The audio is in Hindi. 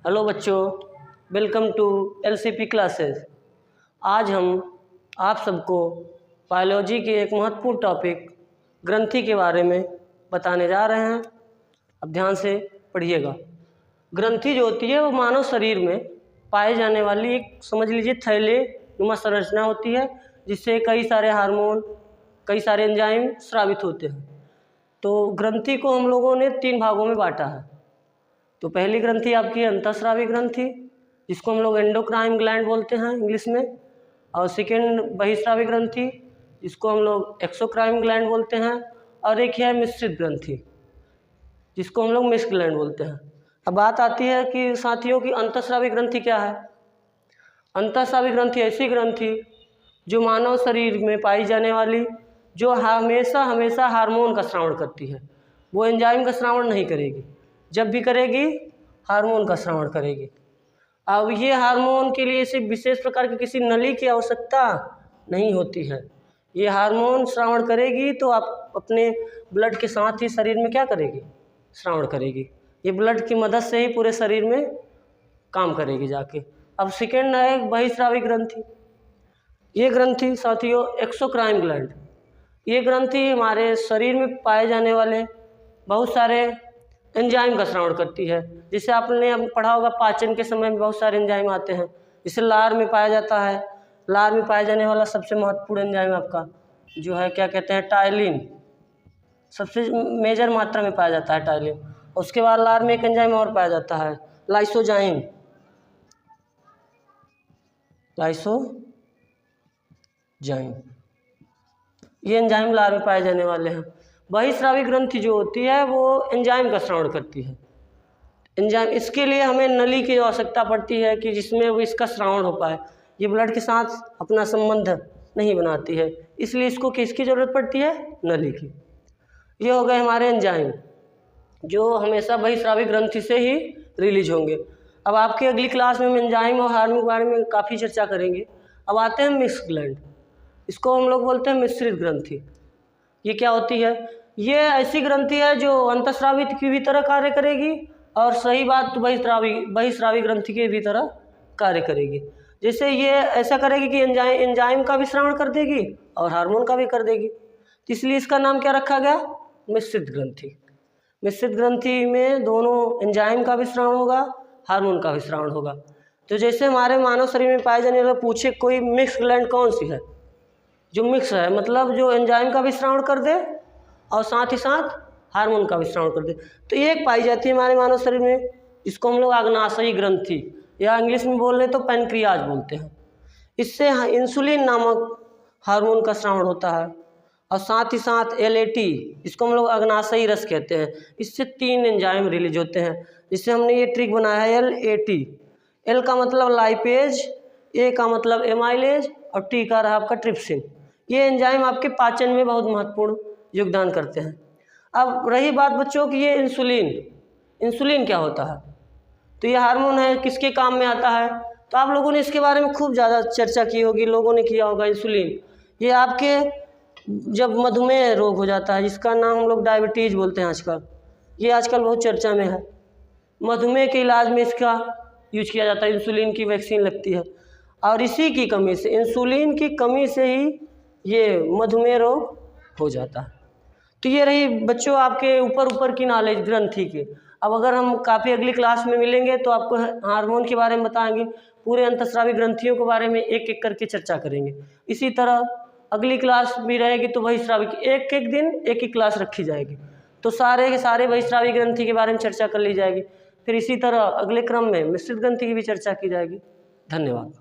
हेलो बच्चों, वेलकम टू एलसीपी क्लासेस। आज हम आप सबको बायोलॉजी के एक महत्वपूर्ण टॉपिक ग्रंथि के बारे में बताने जा रहे हैं। अब ध्यान से पढ़िएगा। ग्रंथि जो होती है वो मानव शरीर में पाए जाने वाली एक समझ लीजिए थैले नुमा संरचना होती है, जिससे कई सारे हार्मोन, कई सारे एंजाइम स्रावित होते हैं। तो ग्रंथि को हम लोगों ने 3 भागों में बांटा है। तो पहली ग्रंथि आपकी है अंतःस्रावी ग्रंथि, जिसको हम लोग एंडोक्राइन ग्लैंड बोलते हैं इंग्लिश में। और सेकेंड बहिस्रावी ग्रंथि, जिसको हम लोग एक्सोक्राइन ग्लैंड बोलते हैं। और एक है मिश्रित ग्रंथि, जिसको हम लोग मिश्र ग्लैंड बोलते हैं। अब बात आती है कि साथियों की अंतःस्रावी ग्रंथि क्या है। अंतःस्रावी ग्रंथि ऐसी ग्रंथि जो मानव शरीर में पाई जाने वाली, जो हमेशा हमेशा हार्मोन का स्रावण करती है। वो एंजाइम का स्रावण नहीं करेगी, जब भी करेगी हार्मोन का स्रावण करेगी। अब ये हार्मोन के लिए सिर्फ विशेष प्रकार की किसी नली की आवश्यकता नहीं होती है। ये हार्मोन स्रावण करेगी तो आप अपने ब्लड के साथ ही शरीर में क्या करेगी, स्रावण करेगी। ये ब्लड की मदद से ही पूरे शरीर में काम करेगी जाके। अब सेकेंड है बहिस्रावी ग्रंथि। ये ग्रंथि साथियों एक्सोक्राइन ग्लैंड, ये ग्रंथि हमारे शरीर में पाए जाने वाले बहुत सारे एंजाइम का स्रावण करती है। जिसे आपने पढ़ा होगा, पाचन के समय में बहुत सारे एंजाइम आते हैं। जिसे लार में पाया जाता है। लार में पाया जाने वाला सबसे महत्वपूर्ण एंजाइम आपका जो है क्या कहते हैं, टायलिन। सबसे मेजर मात्रा में पाया जाता है टायलिन। उसके बाद लार में एक एंजाइम और पाया जाता है, लाइसोजाइम। ये एंजाइम लार में पाए जाने वाले हैं। बहिस्रावी ग्रंथि जो होती है वो एंजाइम का स्रावण करती है। एंजाइम, इसके लिए हमें नली की आवश्यकता पड़ती है कि जिसमें वो इसका स्रावण हो पाए। ये ब्लड के साथ अपना संबंध नहीं बनाती है, इसलिए इसको किसकी ज़रूरत पड़ती है, नली की। ये हो गए हमारे एंजाइम जो हमेशा बहिस्रावी ग्रंथि से ही रिलीज होंगे। अब आपकी अगली क्लास में हम एंजाइम और हार्मोन के बारे में काफ़ी चर्चा करेंगे। अब आते हैं मिक्स ग्लैंड, इसको हम लोग बोलते हैं मिश्रित ग्रंथि। ये क्या होती है, ये ऐसी ग्रंथि है जो अंतःस्रावी की भी तरह कार्य करेगी और सही बात बहिस्रावी ग्रंथि की भी तरह कार्य करेगी। जैसे ये ऐसा करेगी कि एंजाइम का भी स्रावण कर देगी और हार्मोन का भी कर देगी। इसलिए इसका नाम क्या रखा गया, मिश्रित ग्रंथि। मिश्रित ग्रंथि में दोनों एंजाइम का भी स्रावण होगा, हार्मोन का भी स्रावण होगा। तो जैसे हमारे मानव शरीर में पाए जाने वाले, पूछे कोई मिक्स ग्लैंड कौन सी है, जो मिक्स है, मतलब जो एंजाइम का भी स्रावण कर दे और साथ ही साथ हार्मोन का भी स्रावण कर दे। तो एक पाई जाती है हमारे मानव शरीर में, इसको हम लोग अग्नाशयी ग्रंथि या इंग्लिश में बोल रहे तो पैनक्रियाज बोलते हैं। इससे इंसुलिन नामक हार्मोन का स्रावण होता है और साथ ही साथ LAT, इसको हम लोग अग्नाशयी रस कहते हैं। इससे 3 एंजाइम रिलीज होते हैं, जिससे हमने ये ट्रिक बनाया है LAT। L का मतलब लाइपेज, A का मतलब एमाइलेज और T का रहा आपका ट्रिप्सिन। ये एंजाइम आपके पाचन में बहुत महत्वपूर्ण योगदान करते हैं। अब रही बात बच्चों की, ये इंसुलिन क्या होता है, तो ये हार्मोन है, किसके काम में आता है। तो आप लोगों ने इसके बारे में खूब ज़्यादा चर्चा की होगी, लोगों ने किया होगा। इंसुलिन ये आपके जब मधुमेह रोग हो जाता है, जिसका नाम हम लोग डायबिटीज़ बोलते हैं आजकल, ये आजकल बहुत चर्चा में है। मधुमेह के इलाज में इसका यूज किया जाता है, इंसुलिन की वैक्सीन लगती है। और इसी की कमी से, इंसुलिन की कमी से ही ये मधुमेह रोग हो जाता है। तो ये रही बच्चों आपके ऊपर की नॉलेज ग्रंथि की। अब अगर हम काफ़ी अगली क्लास में मिलेंगे तो आपको हार्मोन के बारे में बताएंगे, पूरे अंतःस्रावी ग्रंथियों के बारे में एक एक करके चर्चा करेंगे। इसी तरह अगली क्लास भी रहेगी तो बहिस्रावी की एक एक दिन एक ही क्लास रखी जाएगी, तो सारे के सारे बहिस्रावी ग्रंथि के बारे में चर्चा कर ली जाएगी। फिर इसी तरह अगले क्रम में मिश्रित ग्रंथि की भी चर्चा की जाएगी। धन्यवाद।